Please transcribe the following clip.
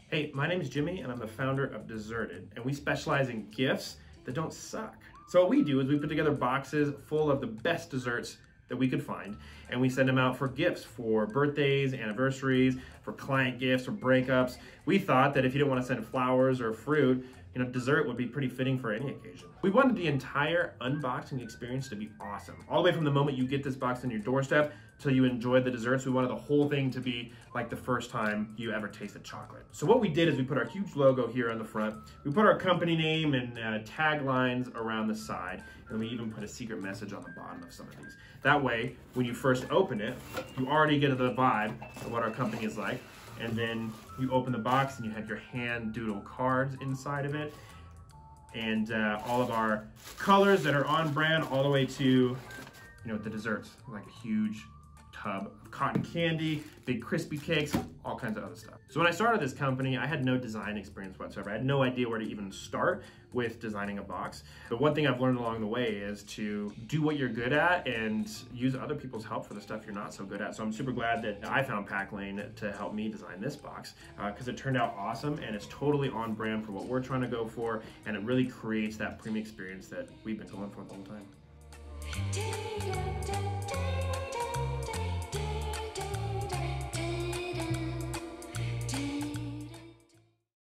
Hey, my name is Jimmy and I'm the founder of Deserted, and we specialize in gifts that don't suck. So what we do is we put together boxes full of the best desserts that we could find, and we send them out for gifts, for birthdays, anniversaries, for client gifts or breakups. We thought that if you didn't want to send flowers or fruit, dessert would be pretty fitting for any occasion. We wanted the entire unboxing experience to be awesome. All the way from the moment you get this box on your doorstep till you enjoy the desserts. We wanted the whole thing to be like the first time you ever tasted chocolate. So what we did is we put our huge logo here on the front. We put our company name and taglines around the side, and we even put a secret message on the bottom of some of these. That way, when you first open it, you already get the vibe of what our company is like. And then you open the box and you have your hand doodle cards inside of it. And all of our colors that are on brand all the way to, the desserts, like a huge tub of cotton candy, big crispy cakes, all kinds of other stuff. So when I started this company, I had no design experience whatsoever. I had no idea where to even start with designing a box. But one thing I've learned along the way is to do what you're good at and use other people's help for the stuff you're not so good at. So I'm super glad that I found Packlane to help me design this box because it turned out awesome and it's totally on brand for what we're trying to go for, and it really creates that premium experience that we've been going for the whole time.